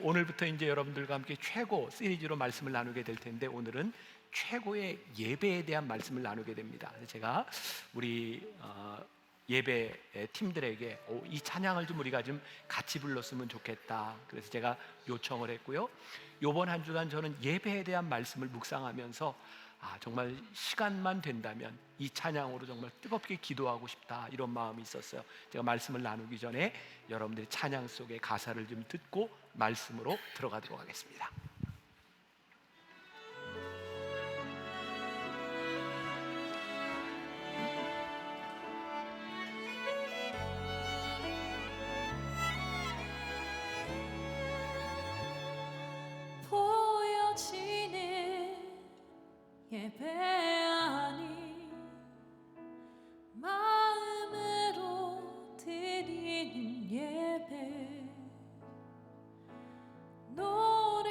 오늘부터 이제 여러분들과 함께 최고 시리즈로 말씀을 나누게 될 텐데, 오늘은 최고의 예배에 대한 말씀을 나누게 됩니다. 그래서 제가 우리 예배 팀들에게 이 찬양을 좀 우리가 좀 같이 불렀으면 좋겠다, 그래서 제가 요청을 했고요. 요번 한 주간 저는 예배에 대한 말씀을 묵상하면서 정말 시간만 된다면 이 찬양으로 정말 뜨겁게 기도하고 싶다, 이런 마음이 있었어요. 제가 말씀을 나누기 전에 여러분들이 찬양 속의 가사를 좀 듣고 말씀으로 들어가도록 하겠습니다. 보여지는 예배 아니 마음으로 드리는 예배, 노래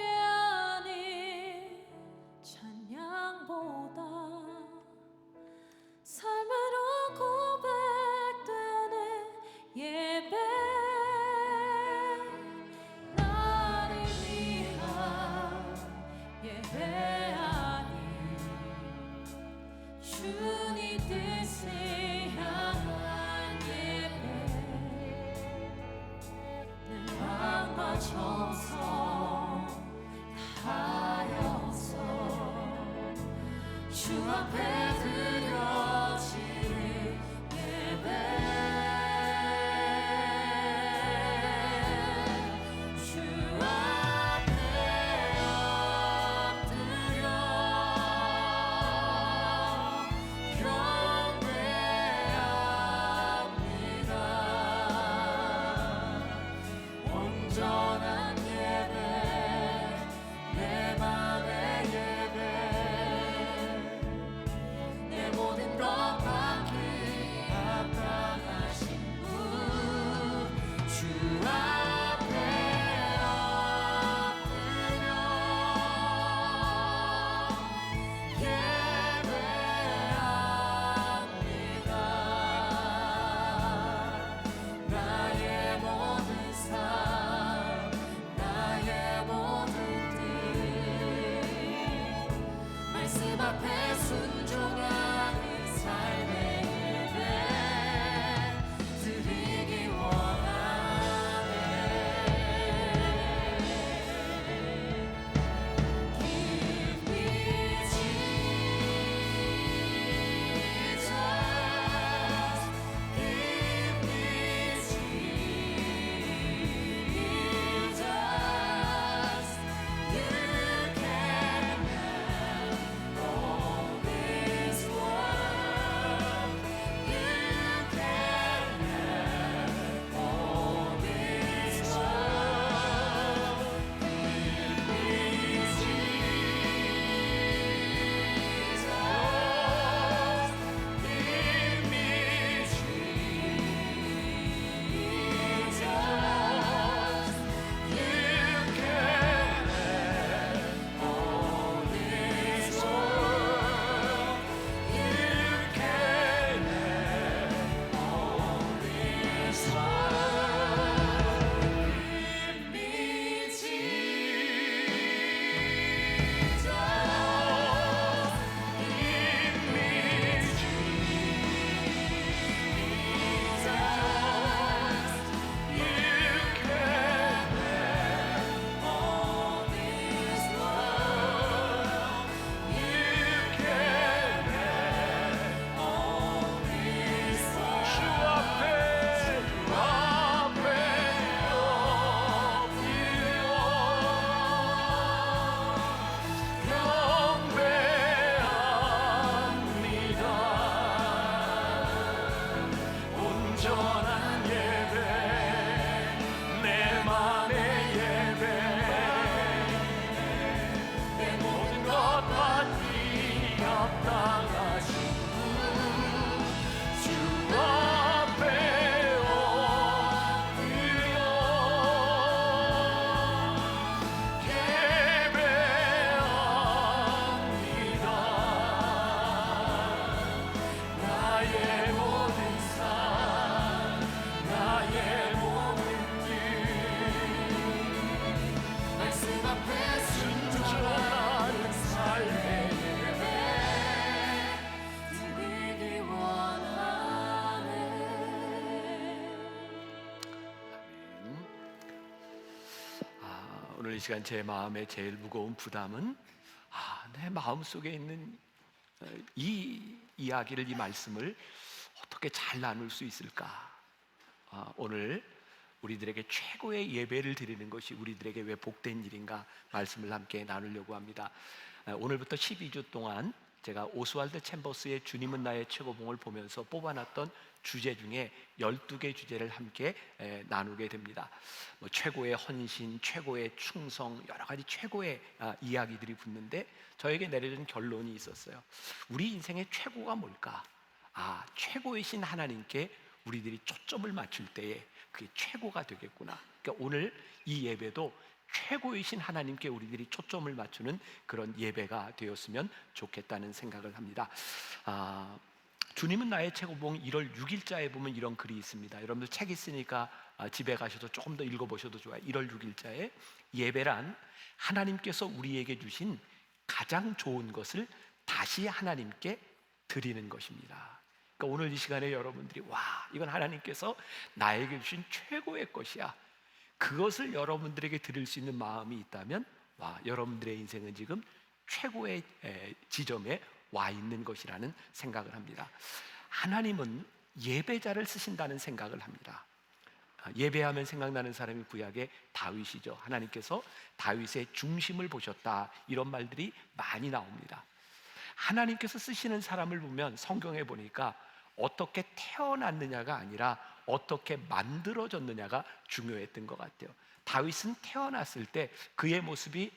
오늘 이 시간 제 마음의 제일 무거운 부담은 내 마음속에 있는 이 이야기를, 이 말씀을 어떻게 잘 나눌 수 있을까? 오늘 우리들에게 최고의 예배를 드리는 것이 우리들에게 왜 복된 일인가 말씀을 함께 나누려고 합니다. 오늘부터 12주 동안 제가 오스왈드 챔버스의 주님은 나의 최고봉을 보면서 뽑아놨던 주제 중에 12개 주제를 함께 나누게 됩니다. 최고의 헌신, 최고의 충성, 여러 가지 최고의 이야기들이 붙는데 저에게 내려진 결론이 있었어요. 우리 인생의 최고가 뭘까? 최고이신 하나님께 우리들이 초점을 맞출 때에 그게 최고가 되겠구나. 그러니까 오늘 이 예배도 최고이신 하나님께 우리들이 초점을 맞추는 그런 예배가 되었으면 좋겠다는 생각을 합니다. 주님은 나의 최고봉 1월 6일자에 보면 이런 글이 있습니다. 여러분들 책 있으니까 집에 가셔서 조금 더 읽어보셔도 좋아요. 1월 6일자에 예배란 하나님께서 우리에게 주신 가장 좋은 것을 다시 하나님께 드리는 것입니다. 그러니까 오늘 이 시간에 여러분들이 이건 하나님께서 나에게 주신 최고의 것이야, 그것을 여러분들에게 드릴 수 있는 마음이 있다면 여러분들의 인생은 지금 최고의 지점에 와 있는 것이라는 생각을 합니다. 하나님은 예배자를 쓰신다는 생각을 합니다. 예배하면 생각나는 사람이 구약의 다윗이죠. 하나님께서 다윗의 중심을 보셨다, 이런 말들이 많이 나옵니다. 하나님께서 쓰시는 사람을 보면 성경에 보니까 어떻게 태어났느냐가 아니라 어떻게 만들어졌느냐가 중요했던 것 같아요. 다윗은 태어났을 때 그의 모습이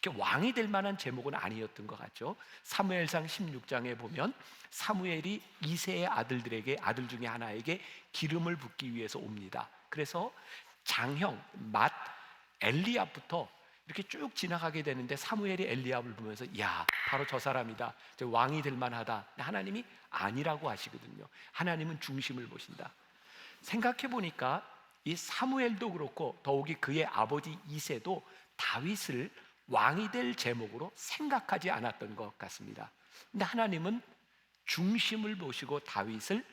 이렇게 왕이 될 만한 제목은 아니었던 것 같죠. 사무엘상 16장에 보면 사무엘이 이새의 아들들에게, 아들 중에 하나에게 기름을 붓기 위해서 옵니다. 그래서 장형 맏 엘리압부터 이렇게 쭉 지나가게 되는데 사무엘이 엘리압을 보면서 바로 저 사람이다, 저 왕이 될 만하다. 하나님이 아니라고 하시거든요. 하나님은 중심을 보신다. 생각해 보니까 이 사무엘도 그렇고 더욱이 그의 아버지 이새도 다윗을 왕이 될 제목으로 생각하지 않았던 것 같습니다. 근데 하나님은 중심을 보시고 다윗을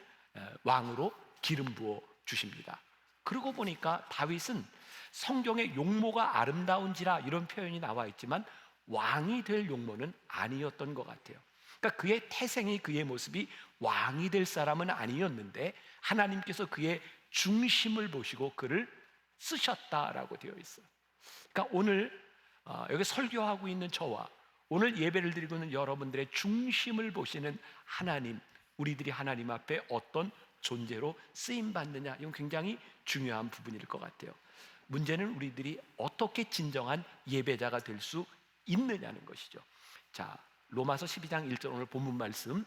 왕으로 기름 부어 주십니다. 그러고 보니까 다윗은 성경에 용모가 아름다운지라 이런 표현이 나와 있지만 왕이 될 용모는 아니었던 것 같아요. 그러니까 그의 태생이, 그의 모습이 왕이 될 사람은 아니었는데 하나님께서 그의 중심을 보시고 그를 쓰셨다라고 되어 있어요. 그러니까 오늘 여기 설교하고 있는 저와 오늘 예배를 드리고 있는 여러분들의 중심을 보시는 하나님, 우리들이 하나님 앞에 어떤 존재로 쓰임받느냐, 이건 굉장히 중요한 부분일 것 같아요. 문제는 우리들이 어떻게 진정한 예배자가 될 수 있느냐는 것이죠. 자, 로마서 12장 1절, 오늘 본문 말씀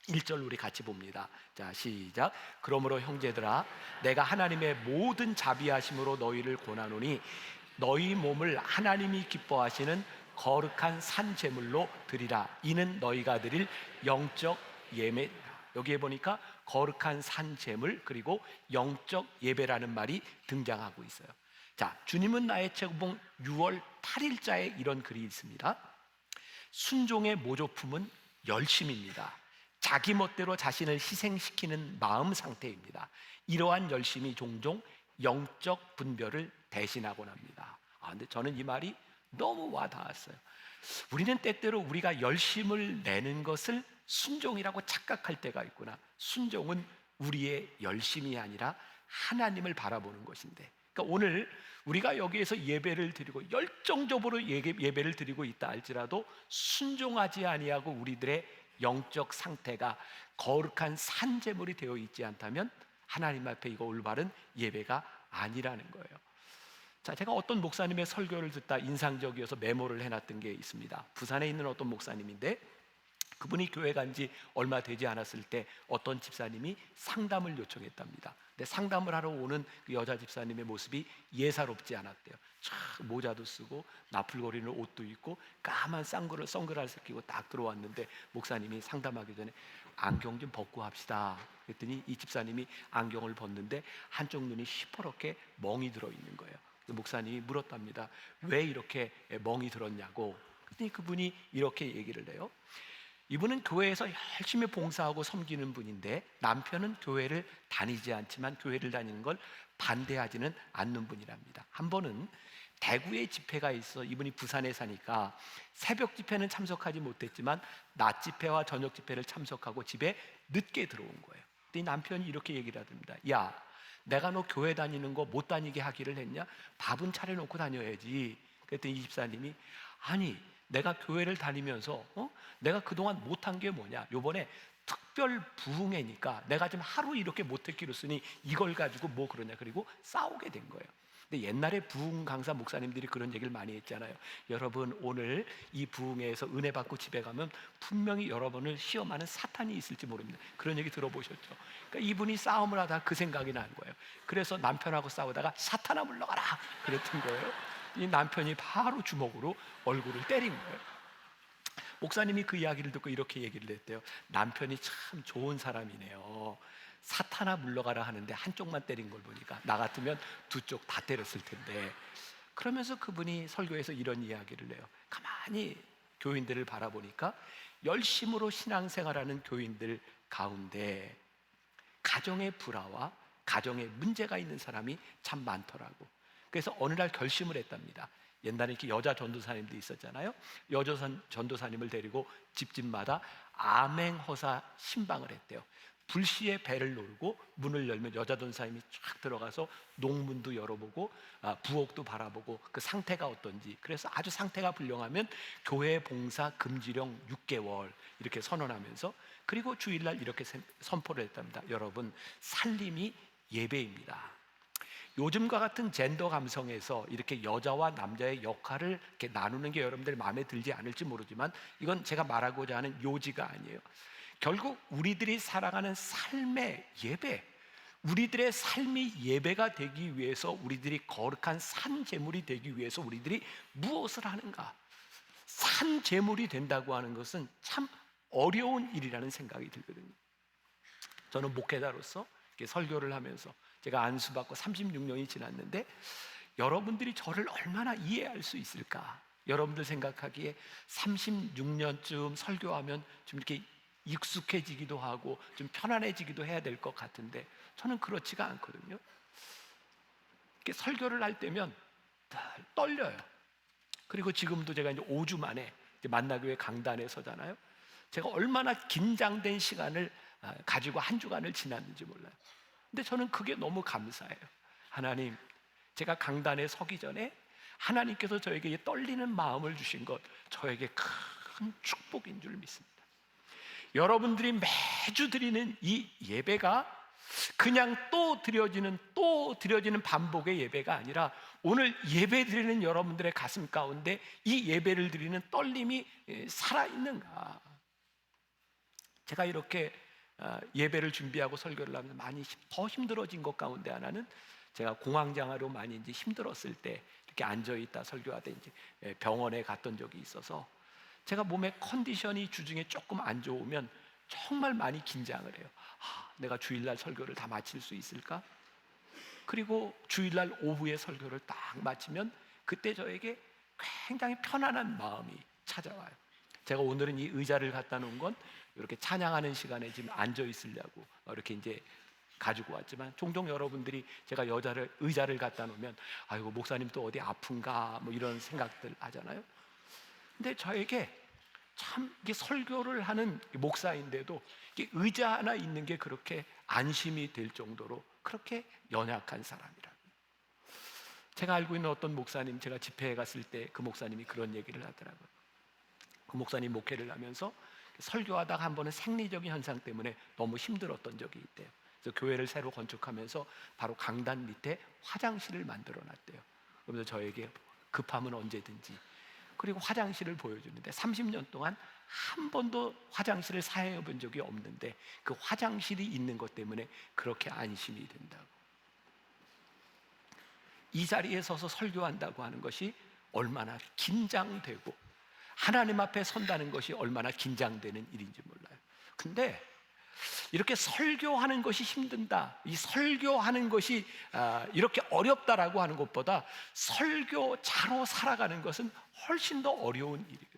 1절 우리 같이 봅니다. 자, 시작. 그러므로 형제들아, 내가 하나님의 모든 자비하심으로 너희를 권하노니 너희 몸을 하나님이 기뻐하시는 거룩한 산 제물로 드리라. 이는 너희가 드릴 영적 예배. 여기에 보니까 거룩한 산 제물 그리고 영적 예배라는 말이 등장하고 있어요. 자, 주님은 나의 최고봉 6월 8일자에 이런 글이 있습니다. 순종의 모조품은 열심입니다. 자기 멋대로 자신을 희생시키는 마음 상태입니다. 이러한 열심이 종종 영적 분별을 대신하곤 합니다. 근데 저는 이 말이 너무 와닿았어요. 우리는 때때로 우리가 열심을 내는 것을 순종이라고 착각할 때가 있구나. 순종은 우리의 열심이 아니라 하나님을 바라보는 것인데, 그러니까 오늘 우리가 여기에서 예배를 드리고 열정적으로 예배를 드리고 있다 할지라도 순종하지 아니하고 우리들의 영적 상태가 거룩한 산제물이 되어 있지 않다면 하나님 앞에 이거 올바른 예배가 아니라는 거예요. 자, 제가 어떤 목사님의 설교를 듣다 인상적이어서 메모를 해놨던 게 있습니다. 부산에 있는 어떤 목사님인데 그분이 교회 간 지 얼마 되지 않았을 때 어떤 집사님이 상담을 요청했답니다. 근데 상담을 하러 오는 그 여자 집사님의 모습이 예사롭지 않았대요. 모자도 쓰고 나풀거리는 옷도 입고 까만 선글라스 끼고 딱 들어왔는데 목사님이 상담하기 전에 안경 좀 벗고 합시다. 그랬더니 이 집사님이 안경을 벗는데 한쪽 눈이 시퍼렇게 멍이 들어있는 거예요. 목사님이 물었답니다. 왜 이렇게 멍이 들었냐고. 그랬더니 그분이 이렇게 얘기를 해요. 이분은 교회에서 열심히 봉사하고 섬기는 분인데 남편은 교회를 다니지 않지만 교회를 다니는 걸 반대하지는 않는 분이랍니다. 한 번은 대구에 집회가 있어. 이분이 부산에 사니까 새벽 집회는 참석하지 못했지만 낮 집회와 저녁 집회를 참석하고 집에 늦게 들어온 거예요. 근데 이 남편이 이렇게 얘기를 하답니다. 야, 내가 너 교회 다니는 거 못 다니게 하기를 했냐? 밥은 차려놓고 다녀야지. 그랬더니 이 집사님이, 아니 내가 교회를 다니면서 내가 그동안 못한 게 뭐냐? 요번에 특별 부흥회니까 내가 좀 하루 이렇게 못했기로 쓰니 이걸 가지고 뭐 그러냐. 그리고 싸우게 된 거예요. 근데 옛날에 부흥 강사 목사님들이 그런 얘기를 많이 했잖아요. 여러분, 오늘 이 부흥회에서 은혜 받고 집에 가면 분명히 여러분을 시험하는 사탄이 있을지 모릅니다. 그런 얘기 들어보셨죠? 그러니까 이분이 싸움을 하다가 그 생각이 난 거예요. 그래서 남편하고 싸우다가 사탄아 물러가라 그랬던 거예요. 이 남편이 바로 주먹으로 얼굴을 때린 거예요. 목사님이 그 이야기를 듣고 이렇게 얘기를 했대요. 남편이 참 좋은 사람이네요. 사탄아 물러가라 하는데 한쪽만 때린 걸 보니까 나 같으면 두 쪽 다 때렸을 텐데. 그러면서 그분이 설교에서 이런 이야기를 해요. 가만히 교인들을 바라보니까 열심으로 신앙생활하는 교인들 가운데 가정의 불화와 가정에 문제가 있는 사람이 참 많더라고. 그래서 어느 날 결심을 했답니다. 옛날에 이렇게 여자 전도사님도 있었잖아요. 여자 전도사님을 데리고 집집마다 아맹허사 신방을 했대요. 불시에 배를 놀고 문을 열면 여자 전도사님이 쫙 들어가서 농문도 열어보고 부엌도 바라보고 그 상태가 어떤지. 그래서 아주 상태가 불량하면 교회 봉사 금지령 6개월 이렇게 선언하면서, 그리고 주일날 이렇게 선포를 했답니다. 여러분, 살림이 예배입니다. 요즘과 같은 젠더 감성에서 이렇게 여자와 남자의 역할을 이렇게 나누는 게 여러분들 마음에 들지 않을지 모르지만 이건 제가 말하고자 하는 요지가 아니에요. 결국 우리들이 살아가는 삶의 예배, 우리들의 삶이 예배가 되기 위해서, 우리들이 거룩한 산 제물이 되기 위해서 우리들이 무엇을 하는가? 산 제물이 된다고 하는 것은 참 어려운 일이라는 생각이 들거든요. 저는 목회자로서 이렇게 설교를 하면서 제가 안수받고 36년이 지났는데 여러분들이 저를 얼마나 이해할 수 있을까? 여러분들 생각하기에 36년쯤 설교하면 좀 이렇게 익숙해지기도 하고 좀 편안해지기도 해야 될 것 같은데 저는 그렇지가 않거든요. 이렇게 설교를 할 때면 떨려요. 그리고 지금도 제가 이제 5주 만에 만나교회 강단에 서잖아요. 제가 얼마나 긴장된 시간을 가지고 한 주간을 지났는지 몰라요. 근데 저는 그게 너무 감사해요. 하나님, 제가 강단에 서기 전에 하나님께서 저에게 떨리는 마음을 주신 것, 저에게 큰 축복인 줄 믿습니다. 여러분들이 매주 드리는 이 예배가 그냥 또 드려지는 반복의 예배가 아니라 오늘 예배 드리는 여러분들의 가슴 가운데 이 예배를 드리는 떨림이 살아있는가? 제가 이렇게 예배를 준비하고 설교를 하면서 많이 더 힘들어진 것 가운데 하나는, 제가 공황장애로 많이 이제 힘들었을 때 이렇게 앉아 있다 설교하다 이제 병원에 갔던 적이 있어서 제가 몸의 컨디션이 주중에 조금 안 좋으면 정말 많이 긴장을 해요. 내가 주일날 설교를 다 마칠 수 있을까? 그리고 주일날 오후에 설교를 딱 마치면 그때 저에게 굉장히 편안한 마음이 찾아와요. 제가 오늘은 이 의자를 갖다 놓은 건 이렇게 찬양하는 시간에 지금 앉아 있으려고 이렇게 이제 가지고 왔지만, 종종 여러분들이 제가 의자를 갖다 놓으면 아이고 목사님 또 어디 아픈가 뭐 이런 생각들 하잖아요. 근데 저에게 참 이게 설교를 하는 목사인데도 이게 의자 하나 있는 게 그렇게 안심이 될 정도로 그렇게 연약한 사람이라고. 제가 알고 있는 어떤 목사님, 제가 집회에 갔을 때 그 목사님이 그런 얘기를 하더라고요. 그 목사님 목회를 하면서 설교하다가 한 번은 생리적인 현상 때문에 너무 힘들었던 적이 있대요. 그래서 교회를 새로 건축하면서 바로 강단 밑에 화장실을 만들어 놨대요. 그러면서 저에게 급하면 언제든지, 그리고 화장실을 보여주는데 30년 동안 한 번도 화장실을 사용해 본 적이 없는데 그 화장실이 있는 것 때문에 그렇게 안심이 된다고. 이 자리에 서서 설교한다고 하는 것이 얼마나 긴장되고 하나님 앞에 선다는 것이 얼마나 긴장되는 일인지 몰라요. 근데 이렇게 설교하는 것이 힘든다, 이 설교하는 것이 이렇게 어렵다라고 하는 것보다 설교자로 살아가는 것은 훨씬 더 어려운 일이거든요.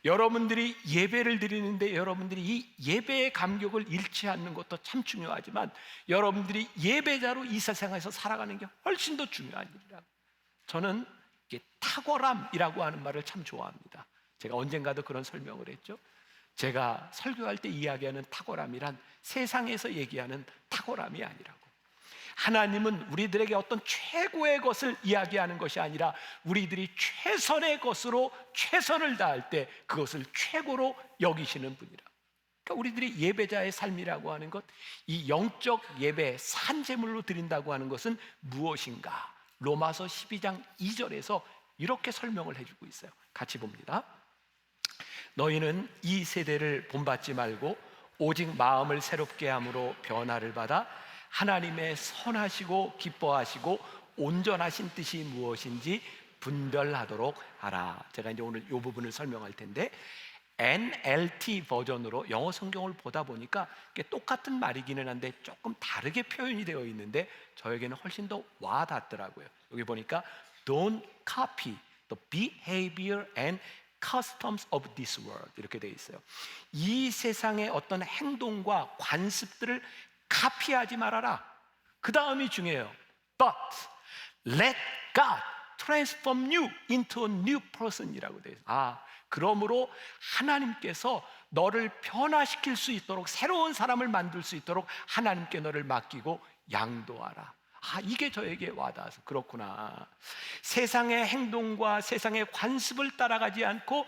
여러분들이 예배를 드리는데 여러분들이 이 예배의 감격을 잃지 않는 것도 참 중요하지만 여러분들이 예배자로 이 세상에서 살아가는 게 훨씬 더 중요한 일이라고. 저는 이게 탁월함이라고 하는 말을 참 좋아합니다. 제가 언젠가도 그런 설명을 했죠. 제가 설교할 때 이야기하는 탁월함이란 세상에서 얘기하는 탁월함이 아니라고. 하나님은 우리들에게 어떤 최고의 것을 이야기하는 것이 아니라 우리들이 최선의 것으로 최선을 다할 때 그것을 최고로 여기시는 분이라. 그러니까 우리들이 예배자의 삶이라고 하는 것, 이 영적 예배 산제물로 드린다고 하는 것은 무엇인가? 로마서 12장 2절에서 이렇게 설명을 해주고 있어요. 같이 봅니다. 너희는 이 세대를 본받지 말고 오직 마음을 새롭게 함으로 변화를 받아 하나님의 선하시고 기뻐하시고 온전하신 뜻이 무엇인지 분별하도록 하라. 제가 이제 오늘 이 부분을 설명할 텐데, NLT 버전으로 영어 성경을 보다 보니까 똑같은 말이기는 한데 조금 다르게 표현이 되어 있는데 저에게는 훨씬 더 와닿더라고요. 여기 보니까 Don't copy the behavior and customs of this world 이렇게 되어 있어요. 이 세상의 어떤 행동과 관습들을 카피하지 말아라. 그 다음이 중요해요. But let God transform you into a new person이라고 되어 있어요. 그러므로 하나님께서 너를 변화시킬 수 있도록, 새로운 사람을 만들 수 있도록 하나님께 너를 맡기고 양도하라. 이게 저에게 와닿아서 그렇구나. 세상의 행동과 세상의 관습을 따라가지 않고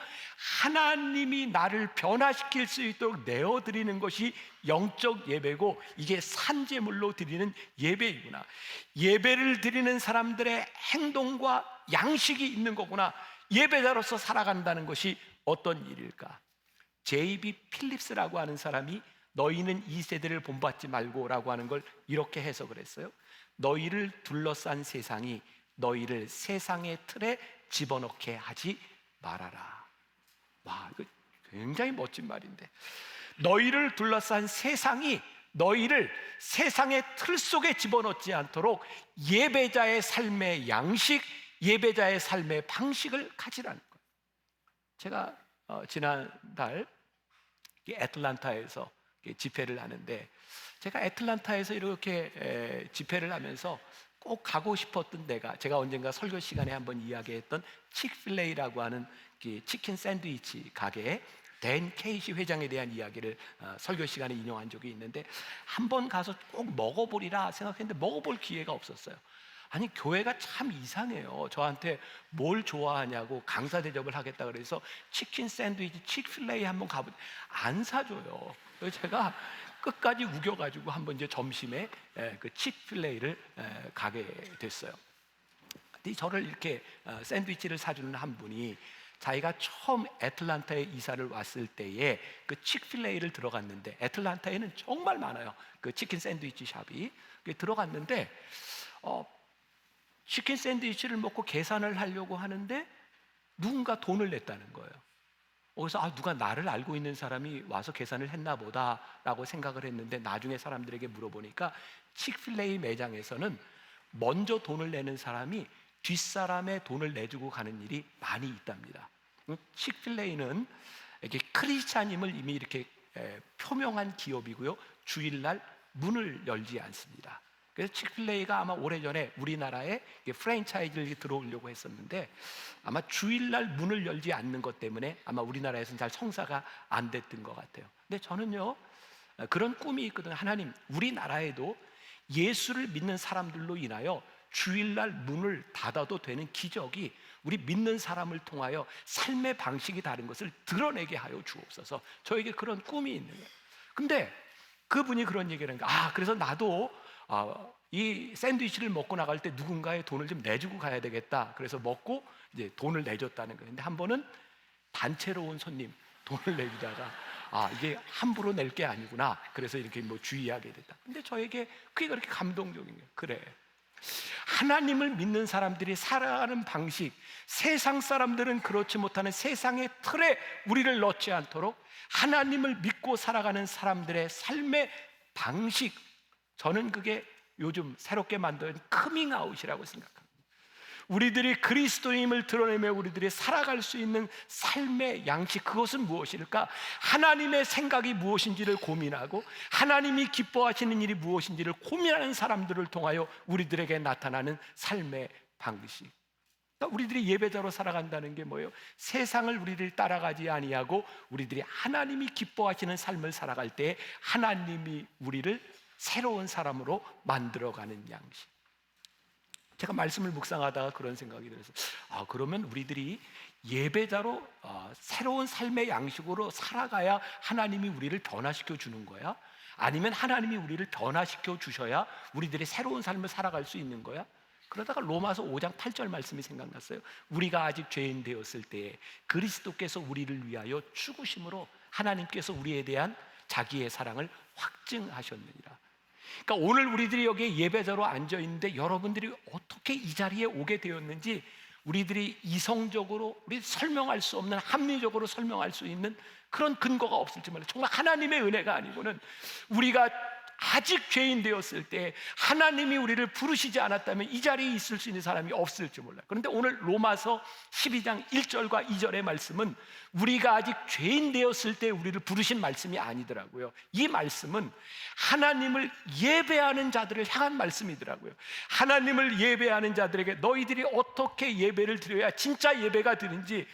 하나님이 나를 변화시킬 수 있도록 내어드리는 것이 영적 예배고, 이게 산제물로 드리는 예배이구나. 예배를 드리는 사람들의 행동과 양식이 있는 거구나. 예배자로서 살아간다는 것이 어떤 일일까? J.B. 필립스라고 하는 사람이 너희는 이 세대를 본받지 말고 라고 하는 걸 이렇게 해석을 했어요. 너희를 둘러싼 세상이 너희를 세상의 틀에 집어넣게 하지 말아라. 와, 이거 굉장히 멋진 말인데, 너희를 둘러싼 세상이 너희를 세상의 틀 속에 집어넣지 않도록 예배자의 삶의 양식, 예배자의 삶의 방식을 가지라는 거예요. 제가 지난달 애틀란타에서 집회를 하는데, 제가 애틀란타에서 이렇게 집회를 하면서 꼭 가고 싶었던 데가, 제가 언젠가 설교 시간에 한번 이야기했던 칙필레이라고 하는 치킨 샌드위치 가게에 댄 케이시 회장에 대한 이야기를 설교 시간에 인용한 적이 있는데, 한번 가서 꼭 먹어보리라 생각했는데 먹어볼 기회가 없었어요. 아니, 교회가 참 이상해요. 저한테 뭘 좋아하냐고 강사 대접을 하겠다 그래서 치킨 샌드위치 칙필레이 한번 가보자, 안 사줘요. 그래서 제가 끝까지 우겨가지고 한번 이제 점심에 그 칙필레이를 가게 됐어요. 근데 저를 이렇게 샌드위치를 사주는 한 분이 자기가 처음 애틀란타에 이사를 왔을 때에 그 칙필레이를 들어갔는데, 애틀란타에는 정말 많아요. 그 치킨 샌드위치 샵이. 들어갔는데 치킨 샌드위치를 먹고 계산을 하려고 하는데 누군가 돈을 냈다는 거예요. 그래서 누가 나를 알고 있는 사람이 와서 계산을 했나 보다라고 생각을 했는데, 나중에 사람들에게 물어보니까 칙필레이 매장에서는 먼저 돈을 내는 사람이 뒷사람의 돈을 내주고 가는 일이 많이 있답니다. 칙필레이는 이렇게 크리스찬임을 이미 이렇게 표명한 기업이고요, 주일날 문을 열지 않습니다. 그래서 칙필레이가 아마 오래전에 우리나라에 프랜차이즈를 들어오려고 했었는데 아마 주일날 문을 열지 않는 것 때문에 아마 우리나라에서는 잘 성사가 안 됐던 것 같아요. 근데 저는요, 그런 꿈이 있거든요. 하나님, 우리나라에도 예수를 믿는 사람들로 인하여 주일날 문을 닫아도 되는 기적이 우리 믿는 사람을 통하여 삶의 방식이 다른 것을 드러내게 하여 주옵소서. 저에게 그런 꿈이 있는 거예요. 근데 그분이 그런 얘기를 하니까 그래서 나도 이 샌드위치를 먹고 나갈 때 누군가의 돈을 좀 내주고 가야 되겠다. 그래서 먹고 이제 돈을 내줬다는 거예요. 근데 한 번은 단체로 온 손님 돈을 내주다가 이게 함부로 낼 게 아니구나. 그래서 이렇게 주의하게 됐다. 근데 저에게 그게 그렇게 감동적인 거예요. 그래, 하나님을 믿는 사람들이 살아가는 방식, 세상 사람들은 그렇지 못하는 세상의 틀에 우리를 넣지 않도록 하나님을 믿고 살아가는 사람들의 삶의 방식, 저는 그게 요즘 새롭게 만든 커밍아웃이라고 생각합니다. 우리들이 그리스도임을 드러내며 우리들이 살아갈 수 있는 삶의 양식, 그것은 무엇일까? 하나님의 생각이 무엇인지를 고민하고 하나님이 기뻐하시는 일이 무엇인지를 고민하는 사람들을 통하여 우리들에게 나타나는 삶의 방식. 그러니까 우리들이 예배자로 살아간다는 게 뭐예요? 세상을 우리들이 따라가지 아니하고 우리들이 하나님이 기뻐하시는 삶을 살아갈 때 하나님이 우리를 새로운 사람으로 만들어가는 양식. 제가 말씀을 묵상하다가 그런 생각이 들어서 그러면 우리들이 예배자로 새로운 삶의 양식으로 살아가야 하나님이 우리를 변화시켜 주는 거야? 아니면 하나님이 우리를 변화시켜 주셔야 우리들이 새로운 삶을 살아갈 수 있는 거야? 그러다가 로마서 5장 8절 말씀이 생각났어요. 우리가 아직 죄인 되었을 때에 그리스도께서 우리를 위하여 죽으심으로 하나님께서 우리에 대한 자기의 사랑을 확증하셨느니라. 그러니까 오늘 우리들이 여기에 예배자로 앉아 있는데 여러분들이 어떻게 이 자리에 오게 되었는지 우리들이 이성적으로 우리 설명할 수 없는, 합리적으로 설명할 수 있는 그런 근거가 없을지 몰라요. 정말 하나님의 은혜가 아니고는 우리가 아직 죄인 되었을 때 하나님이 우리를 부르시지 않았다면 이 자리에 있을 수 있는 사람이 없을지 몰라요. 그런데 오늘 로마서 12장 1절과 2절의 말씀은 우리가 아직 죄인 되었을 때 우리를 부르신 말씀이 아니더라고요. 이 말씀은 하나님을 예배하는 자들을 향한 말씀이더라고요. 하나님을 예배하는 자들에게 너희들이 어떻게 예배를 드려야 진짜 예배가 드는지,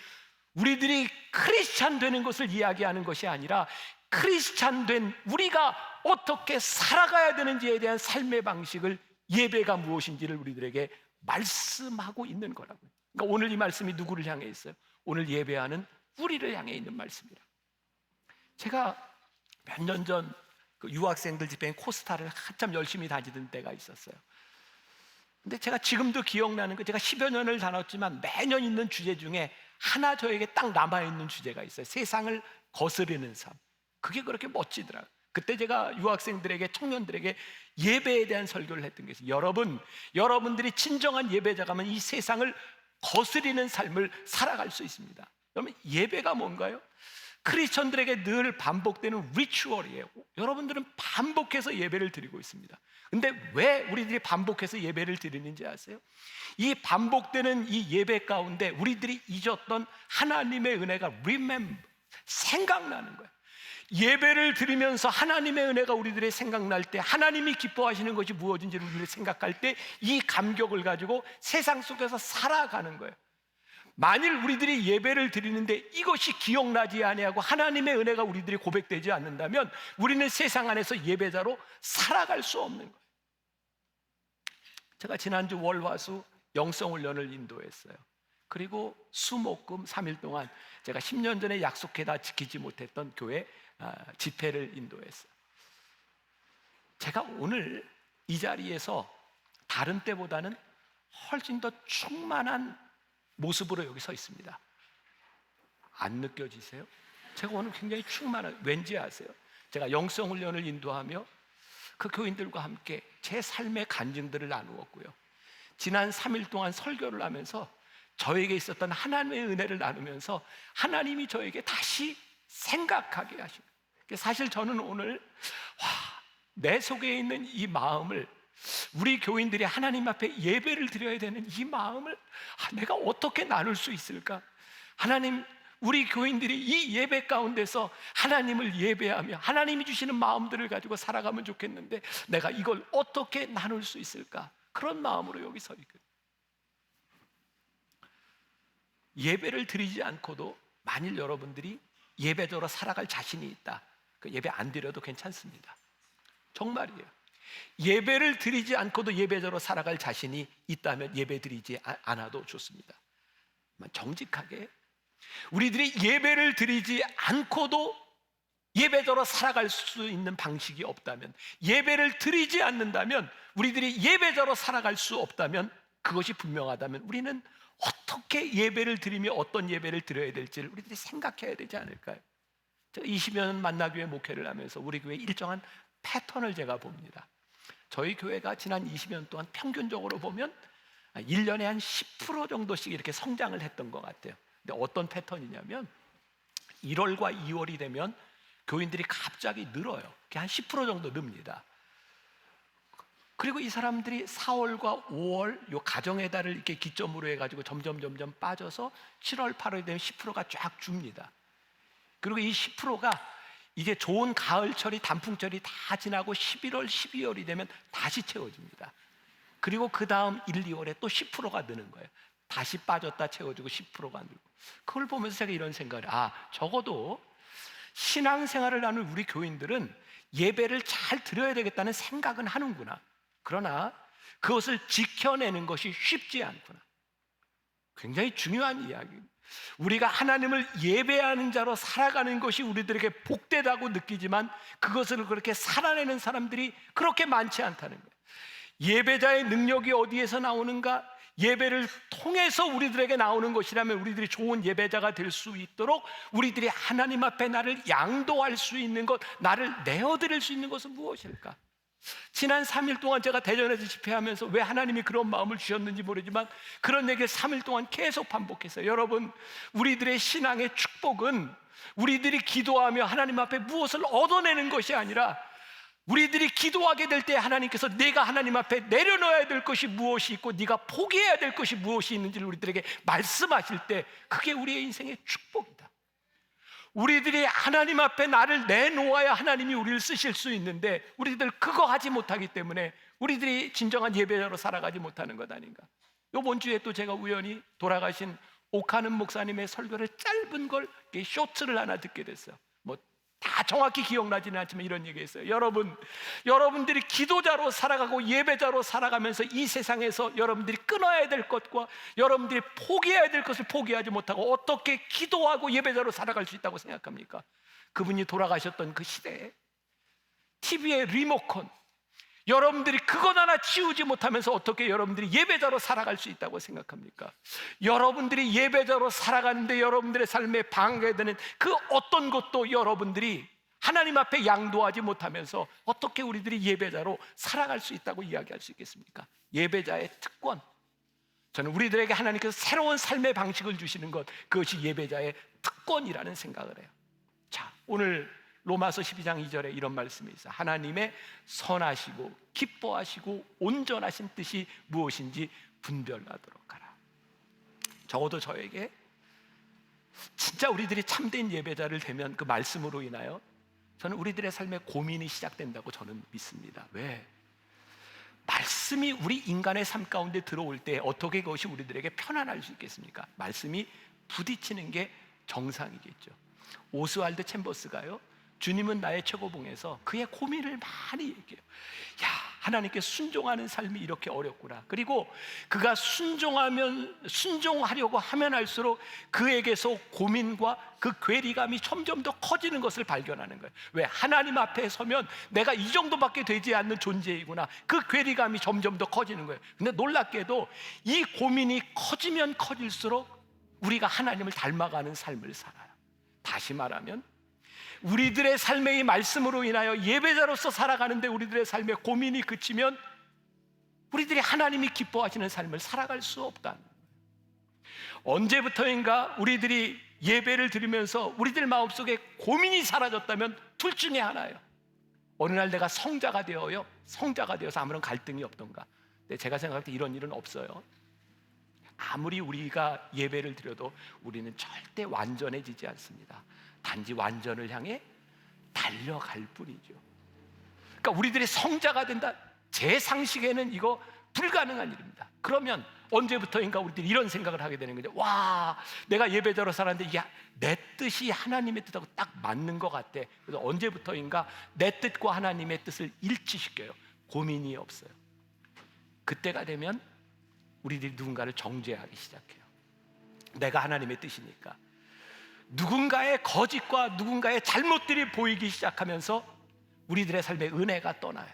우리들이 크리스찬 되는 것을 이야기하는 것이 아니라 크리스찬 된 우리가 어떻게 살아가야 되는지에 대한 삶의 방식을, 예배가 무엇인지를 우리들에게 말씀하고 있는 거라고요. 그러니까 오늘 이 말씀이 누구를 향해 있어요? 오늘 예배하는 우리를 향해 있는 말씀이라. 제가 몇 년 전 유학생들 집회인 코스타를 한참 열심히 다니던 때가 있었어요. 근데 제가 지금도 기억나는 거, 제가 10여 년을 다녔지만 매년 있는 주제 중에 하나 저에게 딱 남아있는 주제가 있어요. 세상을 거스르는 삶. 그게 그렇게 멋지더라고요. 그때 제가 유학생들에게, 청년들에게 예배에 대한 설교를 했던 게 있어요. 여러분들이 진정한 예배자가면 이 세상을 거스리는 삶을 살아갈 수 있습니다. 그러면 예배가 뭔가요? 크리스천들에게 늘 반복되는 리추얼이에요. 여러분들은 반복해서 예배를 드리고 있습니다. 근데 왜 우리들이 반복해서 예배를 드리는지 아세요? 이 반복되는 이 예배 가운데 우리들이 잊었던 하나님의 은혜가 생각나는 거예요. 예배를 드리면서 하나님의 은혜가 우리들의 생각날 때, 하나님이 기뻐하시는 것이 무엇인지를 우리를 생각할 때 이 감격을 가지고 세상 속에서 살아가는 거예요. 만일 우리들이 예배를 드리는데 이것이 기억나지 아니하고 하나님의 은혜가 우리들이 고백되지 않는다면 우리는 세상 안에서 예배자로 살아갈 수 없는 거예요. 제가 지난주 월화수 영성훈련을 인도했어요. 그리고 수목금 3일 동안 제가 10년 전에 약속해 지키지 못했던 교회 집회를 인도했어요. 제가 오늘 이 자리에서 다른 때보다는 훨씬 더 충만한 모습으로 여기 서 있습니다. 안 느껴지세요? 제가 오늘 굉장히 왠지 아세요? 제가 영성훈련을 인도하며 그 교인들과 함께 제 삶의 간증들을 나누었고요, 지난 3일 동안 설교를 하면서 저에게 있었던 하나님의 은혜를 나누면서 하나님이 저에게 다시 생각하게 하신 거예요. 사실 저는 오늘 내 속에 있는 이 마음을, 우리 교인들이 하나님 앞에 예배를 드려야 되는 이 마음을 내가 어떻게 나눌 수 있을까? 하나님, 우리 교인들이 이 예배 가운데서 하나님을 예배하며 하나님이 주시는 마음들을 가지고 살아가면 좋겠는데 내가 이걸 어떻게 나눌 수 있을까? 그런 마음으로 여기 서 있거든요. 예배를 드리지 않고도 만일 여러분들이 예배자로 살아갈 자신이 있다, 그 예배 안 드려도 괜찮습니다. 정말이에요. 예배를 드리지 않고도 예배자로 살아갈 자신이 있다면 예배 드리지 않아도 좋습니다. 정직하게 우리들이 예배를 드리지 않고도 예배자로 살아갈 수 있는 방식이 없다면, 예배를 드리지 않는다면, 우리들이 예배자로 살아갈 수 없다면, 그것이 분명하다면 우리는 어떻게 예배를 드리며 어떤 예배를 드려야 될지를 우리들이 생각해야 되지 않을까요? 제가 20여 년 만나교회 목회를 하면서 우리 교회 일정한 패턴을 제가 봅니다. 저희 교회가 지난 20년 동안 평균적으로 보면 1년에 한 10% 정도씩 이렇게 성장을 했던 것 같아요. 근데 어떤 패턴이냐면 1월과 2월이 되면 교인들이 갑자기 늘어요. 한 10% 정도 늡니다. 그리고 이 사람들이 4월과 5월 요 가정의 달을 이렇게 기점으로 해가지고 점점 빠져서 7월, 8월이 되면 10%가 쫙 줍니다. 그리고 이 10%가 이게 좋은 가을철이, 단풍철이 다 지나고 11월, 12월이 되면 다시 채워집니다. 그리고 그 다음 1, 2월에 또 10%가 느는 거예요. 다시 빠졌다 채워주고 10%가 늘고. 그걸 보면서 제가 이런 생각을, 적어도 신앙생활을 하는 우리 교인들은 예배를 잘 드려야 되겠다는 생각은 하는구나. 그러나 그것을 지켜내는 것이 쉽지 않구나. 굉장히 중요한 이야기입니다. 우리가 하나님을 예배하는 자로 살아가는 것이 우리들에게 복되다고 느끼지만 그것을 그렇게 살아내는 사람들이 그렇게 많지 않다는 거예요. 예배자의 능력이 어디에서 나오는가? 예배를 통해서 우리들에게 나오는 것이라면 우리들이 좋은 예배자가 될 수 있도록 우리들이 하나님 앞에 나를 양도할 수 있는 것, 나를 내어드릴 수 있는 것은 무엇일까? 지난 3일 동안 제가 대전에서 집회하면서 왜 하나님이 그런 마음을 주셨는지 모르지만 그런 얘기를 3일 동안 계속 반복했어요. 여러분, 우리들의 신앙의 축복은 우리들이 기도하며 하나님 앞에 무엇을 얻어내는 것이 아니라 우리들이 기도하게 될 때 하나님께서 내가 하나님 앞에 내려놓아야 될 것이 무엇이 있고 네가 포기해야 될 것이 무엇이 있는지를 우리들에게 말씀하실 때 그게 우리의 인생의 축복이다. 우리들이 하나님 앞에 나를 내놓아야 하나님이 우리를 쓰실 수 있는데 우리들 그거 하지 못하기 때문에 우리들이 진정한 예배자로 살아가지 못하는 것 아닌가. 이번 주에 또 제가 우연히 돌아가신 옥하는 목사님의 설교를 짧은 걸 쇼트를 하나 듣게 됐어요. 다 정확히 기억나지는 않지만 이런 얘기했어요. 여러분들이 기도자로 살아가고 예배자로 살아가면서 이 세상에서 여러분들이 끊어야 될 것과 여러분들이 포기해야 될 것을 포기하지 못하고 어떻게 기도하고 예배자로 살아갈 수 있다고 생각합니까? 그분이 돌아가셨던 그 시대에 TV의 리모컨, 여러분들이 그것 하나 치우지 못하면서 어떻게 여러분들이 예배자로 살아갈 수 있다고 생각합니까? 여러분들이 예배자로 살아가는데 여러분들의 삶에 방해되는 그 어떤 것도 여러분들이 하나님 앞에 양도하지 못하면서 어떻게 우리들이 예배자로 살아갈 수 있다고 이야기할 수 있겠습니까? 예배자의 특권, 저는 우리들에게 하나님께서 새로운 삶의 방식을 주시는 것, 그것이 예배자의 특권이라는 생각을 해요. 자, 오늘 로마서 12장 2절에 이런 말씀이 있어요. 하나님의 선하시고 기뻐하시고 온전하신 뜻이 무엇인지 분별하도록 하라. 적어도 저에게 진짜 우리들이 참된 예배자를 되면 그 말씀으로 인하여 저는 우리들의 삶에 고민이 시작된다고 저는 믿습니다. 왜? 말씀이 우리 인간의 삶 가운데 들어올 때 어떻게 그것이 우리들에게 편안할 수 있겠습니까? 말씀이 부딪히는 게 정상이겠죠. 오스왈드 챔버스가요, 주님은 나의 최고봉에서 그의 고민을 많이 얘기해요. 하나님께 순종하는 삶이 이렇게 어렵구나. 그리고 그가 순종하려고 하면 할수록 그에게서 고민과 그 괴리감이 점점 더 커지는 것을 발견하는 거예요. 왜? 하나님 앞에 서면 내가 이 정도밖에 되지 않는 존재이구나. 그 괴리감이 점점 더 커지는 거예요. 근데 놀랍게도 이 고민이 커지면 커질수록 우리가 하나님을 닮아가는 삶을 살아요. 다시 말하면 우리들의 삶의 이 말씀으로 인하여 예배자로서 살아가는데 우리들의 삶의 고민이 그치면 우리들이 하나님이 기뻐하시는 삶을 살아갈 수 없다는 거예요. 언제부터인가 우리들이 예배를 드리면서 우리들 마음속에 고민이 사라졌다면 둘 중에 하나예요. 어느 날 내가 성자가 되어서 아무런 갈등이 없던가. 근데 제가 생각할 때 이런 일은 없어요. 아무리 우리가 예배를 드려도 우리는 절대 완전해지지 않습니다. 단지 완전을 향해 달려갈 뿐이죠. 그러니까 우리들이 성자가 된다, 제 상식에는 이거 불가능한 일입니다. 그러면 언제부터인가 우리들이 이런 생각을 하게 되는 거죠. 와, 내가 예배자로 살았는데 이게 내 뜻이 하나님의 뜻하고 딱 맞는 것 같아. 그래서 언제부터인가 내 뜻과 하나님의 뜻을 일치시켜요. 고민이 없어요. 그때가 되면 우리들이 누군가를 정죄하기 시작해요. 내가 하나님의 뜻이니까. 누군가의 거짓과 누군가의 잘못들이 보이기 시작하면서 우리들의 삶의 은혜가 떠나요.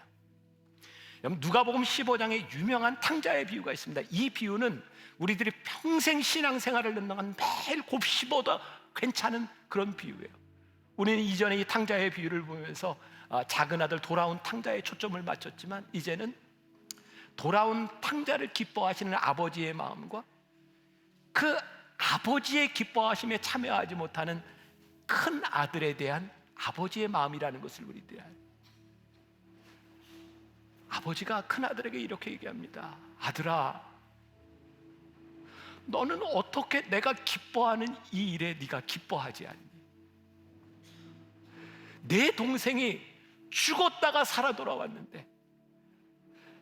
누가복음 15장에 유명한 탕자의 비유가 있습니다. 이 비유는 우리들이 평생 신앙생활을 하는 동안 매일 곱씹어도 괜찮은 그런 비유예요. 우리는 이전에 이 탕자의 비유를 보면서 작은 아들 돌아온 탕자에 초점을 맞췄지만 이제는 돌아온 탕자를 기뻐하시는 아버지의 마음과 그 아버지의 기뻐하심에 참여하지 못하는 큰 아들에 대한 아버지의 마음이라는 것을 우리들이 알아요. 아버지가 큰 아들에게 이렇게 얘기합니다. 아들아, 너는 어떻게 내가 기뻐하는 이 일에 네가 기뻐하지 않니? 내 동생이 죽었다가 살아 돌아왔는데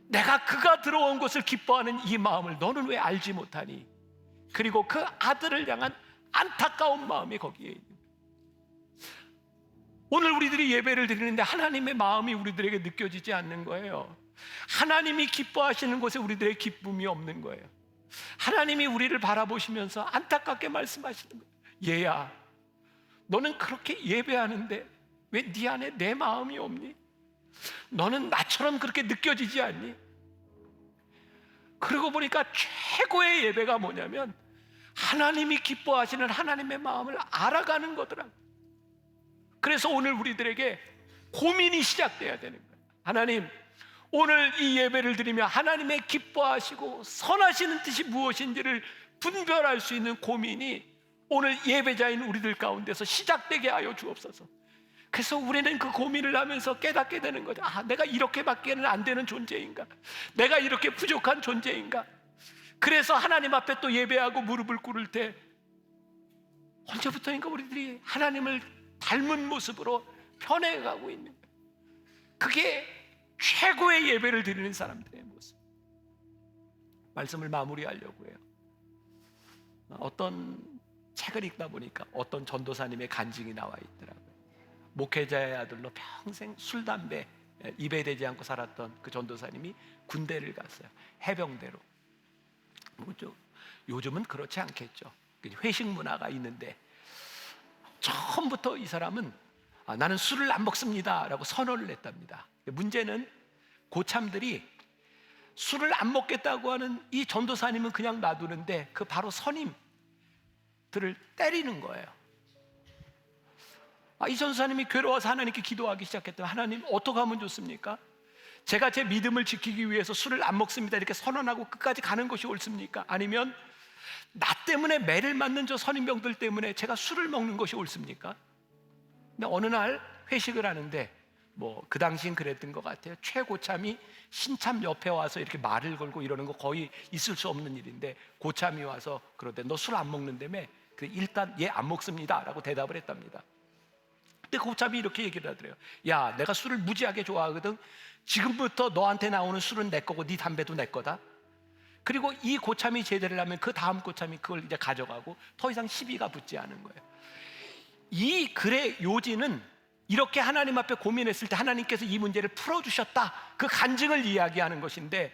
내가 그가 들어온 것을 기뻐하는 이 마음을 너는 왜 알지 못하니? 그리고 그 아들을 향한 안타까운 마음이 거기에 있는 거예요. 오늘 우리들이 예배를 드리는데 하나님의 마음이 우리들에게 느껴지지 않는 거예요. 하나님이 기뻐하시는 곳에 우리들의 기쁨이 없는 거예요. 하나님이 우리를 바라보시면서 안타깝게 말씀하시는 거예요. 얘야, 너는 그렇게 예배하는데 왜 네 안에 내 마음이 없니? 너는 나처럼 그렇게 느껴지지 않니? 그러고 보니까 최고의 예배가 뭐냐면 하나님이 기뻐하시는 하나님의 마음을 알아가는 거더라고요. 그래서 오늘 우리들에게 고민이 시작돼야 되는 거예요. 하나님, 오늘 이 예배를 드리며 하나님의 기뻐하시고 선하시는 뜻이 무엇인지를 분별할 수 있는 고민이 오늘 예배자인 우리들 가운데서 시작되게 하여 주옵소서. 그래서 우리는 그 고민을 하면서 깨닫게 되는 거죠. 아, 내가 이렇게밖에는 안 되는 존재인가? 내가 이렇게 부족한 존재인가? 그래서 하나님 앞에 또 예배하고 무릎을 꿇을 때 언제부터인가 우리들이 하나님을 닮은 모습으로 변해가고 있는 거예요. 그게 최고의 예배를 드리는 사람들의 모습. 말씀을 마무리하려고 해요. 어떤 책을 읽다 보니까 어떤 전도사님의 간증이 나와 있더라고요. 목회자의 아들로 평생 술, 담배 입에 대지 않고 살았던 그 전도사님이 군대를 갔어요. 해병대로. 요즘은 그렇지 않겠죠. 회식 문화가 있는데 처음부터 이 사람은 나는 술을 안 먹습니다 라고 선언을 했답니다. 문제는 고참들이 술을 안 먹겠다고 하는 이 전도사님은 그냥 놔두는데 그 바로 선임들을 때리는 거예요. 이 전도사님이 괴로워서 하나님께 기도하기 시작했더니 하나님, 어떻게 하면 좋습니까? 제가 제 믿음을 지키기 위해서 술을 안 먹습니다 이렇게 선언하고 끝까지 가는 것이 옳습니까? 아니면 나 때문에 매를 맞는 저 선임병들 때문에 제가 술을 먹는 것이 옳습니까? 근데 어느 날 회식을 하는데 그 당시엔 그랬던 것 같아요. 최고참이 신참 옆에 와서 이렇게 말을 걸고 이러는 거 거의 있을 수 없는 일인데 고참이 와서 그러대. 너 술 안 먹는다며? 일단 얘 안 먹습니다 라고 대답을 했답니다. 근데 고참이 이렇게 얘기를 하더래요. 야, 내가 술을 무지하게 좋아하거든. 지금부터 너한테 나오는 술은 내 거고 네 담배도 내 거다. 그리고 이 고참이 제대를 하면 그 다음 고참이 그걸 이제 가져가고 더 이상 시비가 붙지 않은 거예요. 이 글의 요지는 이렇게 하나님 앞에 고민했을 때 하나님께서 이 문제를 풀어주셨다, 그 간증을 이야기하는 것인데,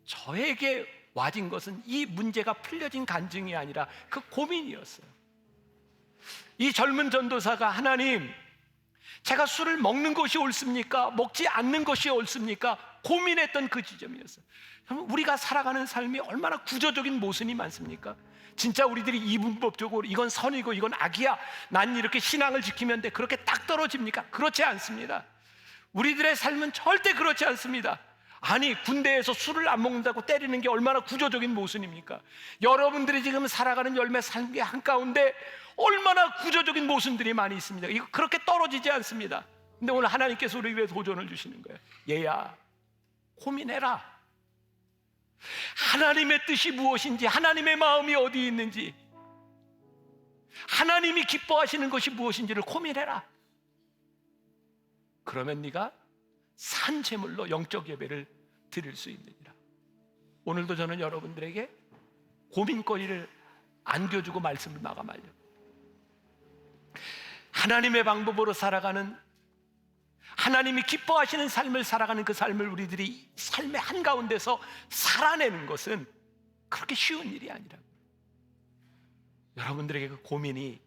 저에게 와진 것은 이 문제가 풀려진 간증이 아니라 그 고민이었어요. 이 젊은 전도사가 하나님, 제가 술을 먹는 것이 옳습니까? 먹지 않는 것이 옳습니까? 고민했던 그 지점이었어요. 우리가 살아가는 삶이 얼마나 구조적인 모순이 많습니까? 진짜 우리들이 이분법적으로 이건 선이고 이건 악이야, 난 이렇게 신앙을 지키면 돼, 그렇게 딱 떨어집니까? 그렇지 않습니다. 우리들의 삶은 절대 그렇지 않습니다. 아니, 군대에서 술을 안 먹는다고 때리는 게 얼마나 구조적인 모순입니까? 여러분들이 지금 살아가는 삶의 한가운데 얼마나 구조적인 모순들이 많이 있습니다. 이거 그렇게 떨어지지 않습니다. 근데 오늘 하나님께서 우리에게 도전을 주시는 거예요. 얘야, 고민해라. 하나님의 뜻이 무엇인지, 하나님의 마음이 어디 있는지, 하나님이 기뻐하시는 것이 무엇인지를 고민해라. 그러면 네가 산 제물로 영적 예배를 드릴 수 있느니라. 오늘도 저는 여러분들에게 고민거리를 안겨주고 말씀을 마감하려고, 하나님의 방법으로 살아가는, 하나님이 기뻐하시는 삶을 살아가는 그 삶을 우리들이 삶의 한가운데서 살아내는 것은 그렇게 쉬운 일이 아니라, 여러분들에게 그 고민이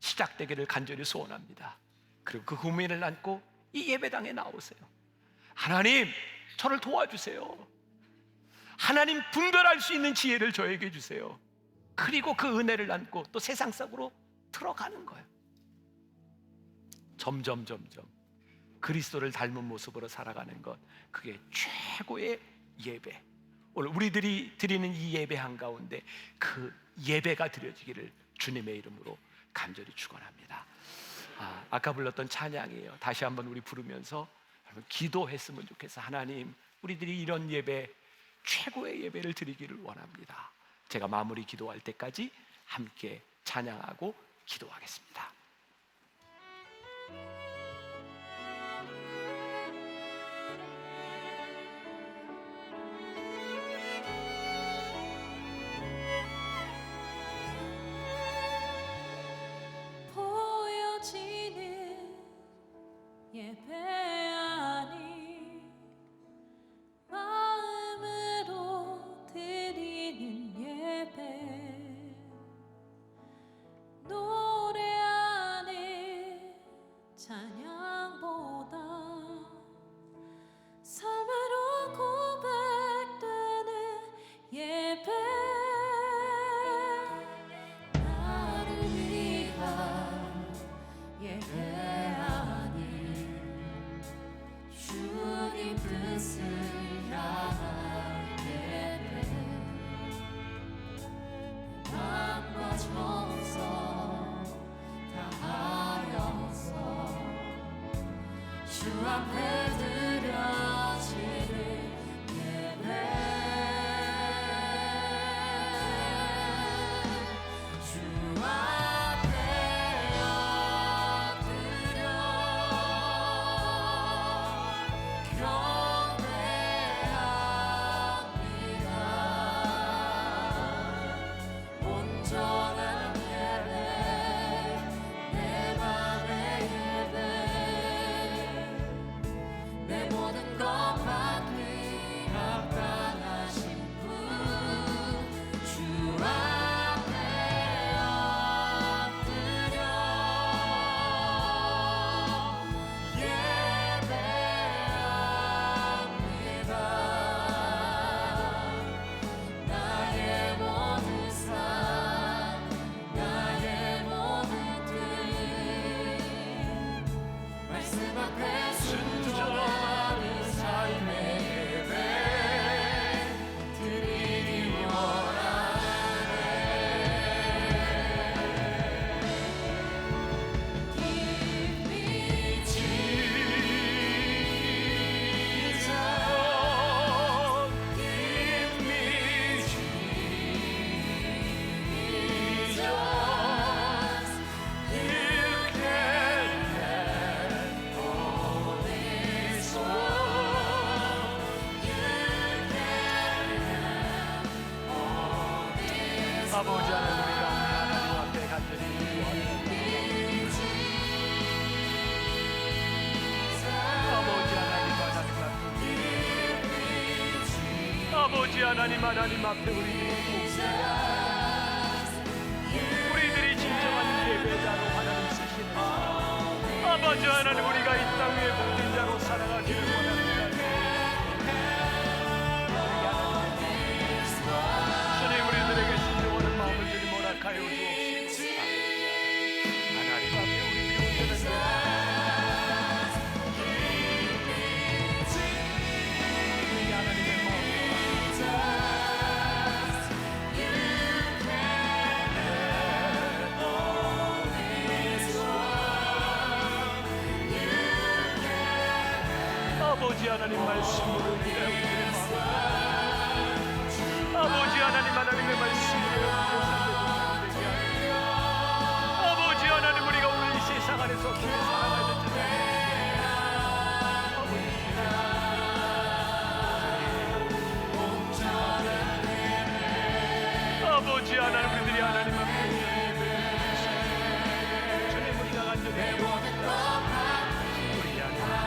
시작되기를 간절히 소원합니다. 그리고 그 고민을 안고 이 예배당에 나오세요. 하나님, 저를 도와주세요. 하나님, 분별할 수 있는 지혜를 저에게 주세요. 그리고 그 은혜를 안고 또 세상 속으로 들어가는 거예요. 점점 그리스도를 닮은 모습으로 살아가는 것, 그게 최고의 예배. 오늘 우리들이 드리는 이 예배 한가운데 그 예배가 드려지기를 주님의 이름으로 간절히 축원합니다. 아까 불렀던 찬양이에요. 다시 한번 우리 부르면서 기도했으면 좋겠어. 하나님, 우리들이 이런 예배, 최고의 예배를 드리기를 원합니다. 제가 마무리 기도할 때까지 함께 찬양하고 기도하겠습니다. 다하여서 주 앞에 드려지는 예배 주 앞에 엎드려 경배합니다. 온전한 예배 내 맘의 예배 내 모든 것 받기 합당하신 분 주 앞에 엎드려 예배합니다. 나의 모든 삶 나의 모든 뜻 말씀 앞에 순종하는 삶의 예배 드리기 원하네. Give me Jesus. Give me Jesus. You can have all this world. You can have all this 아버지 하나님, 우리가 하나님 앞에 간절히 아버지 하나님, 아버지 하나님 앞에 우리들이 우리들이 진정한 예배자로 하나님 쓰시는 아버지 하나님, 우리가 이 땅 위에 복된 자로 살아가기를 원합니다. 주님, 우리들에게 순종하는 마음을 주님 허락하여 주옵시고 하나님 앞에 우리들이 온전한 우리 하나님의 마음을 아버지 하나님 말씀으로 우리의 마음 아버지 하나님 하나님의 말씀으로 아버지 하나님, 우리가 오늘 이 세상 안에서 어떻게 살아가야 될지 아버지 하나님, 우리들이 하나님 앞에 주님, 우리가 간절히 우리 하나님의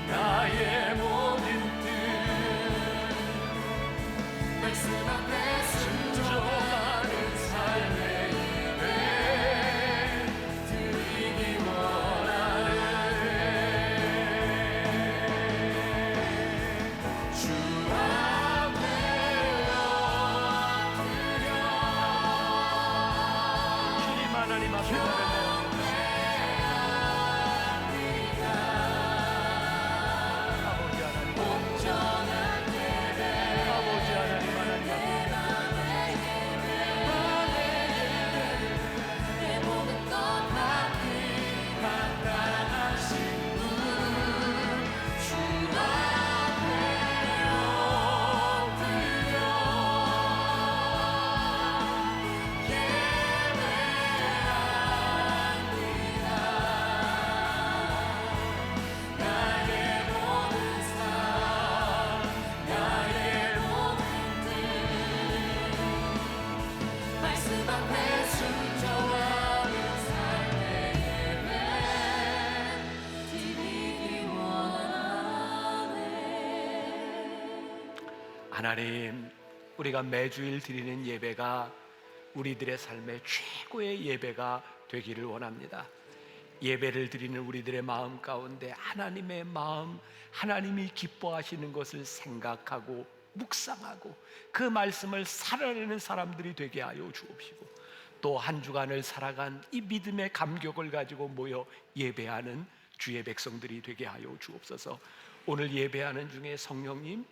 나의 모든 뜻 말씀 앞에 순종하는 삶의 예배 드리기 원하네. 주 앞에 엎드려 주님 하나님 앞에 하나님, 우리가 매주일 드리는 예배가 우리들의 삶의 최고의 예배가 되기를 원합니다. 예배를 드리는 우리들의 마음 가운데 하나님의 마음, 하나님이 기뻐하시는 것을 생각하고 묵상하고 그 말씀을 살아내는 사람들이 되게 하여 주옵시고, 또 한 주간을 살아간 이 믿음의 감격을 가지고 모여 예배하는 주의 백성들이 되게 하여 주옵소서. 오늘 예배하는 중에 성령님,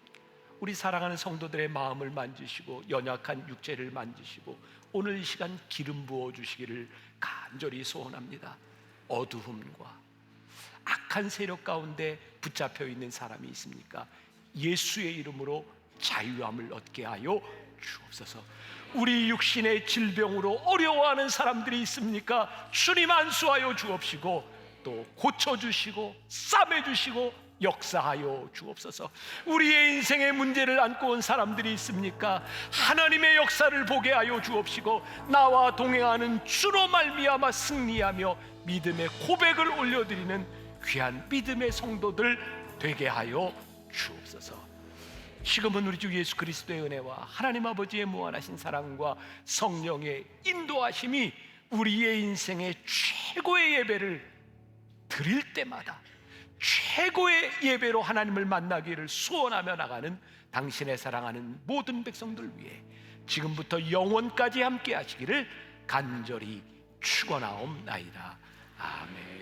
우리 사랑하는 성도들의 마음을 만지시고 연약한 육체를 만지시고 오늘 이 시간 기름 부어 주시기를 간절히 소원합니다. 어두움과 악한 세력 가운데 붙잡혀 있는 사람이 있습니까? 예수의 이름으로 자유함을 얻게 하여 주옵소서. 우리 육신의 질병으로 어려워하는 사람들이 있습니까? 주님 안수하여 주옵시고 또 고쳐주시고 싸매주시고 역사하여 주옵소서. 우리의 인생의 문제를 안고 온 사람들이 있습니까? 하나님의 역사를 보게 하여 주옵시고 나와 동행하는 주로 말미암아 승리하며 믿음의 고백을 올려드리는 귀한 믿음의 성도들 되게 하여 주옵소서. 지금은 우리 주 예수 그리스도의 은혜와 하나님 아버지의 무한하신 사랑과 성령의 인도하심이 우리의 인생의 최고의 예배를 드릴 때마다 최고의 예배로 하나님을 만나기를 소원하며 나가는 당신의 사랑하는 모든 백성들 위해 지금부터 영원까지 함께 하시기를 간절히 축원하옵나이다. 아멘.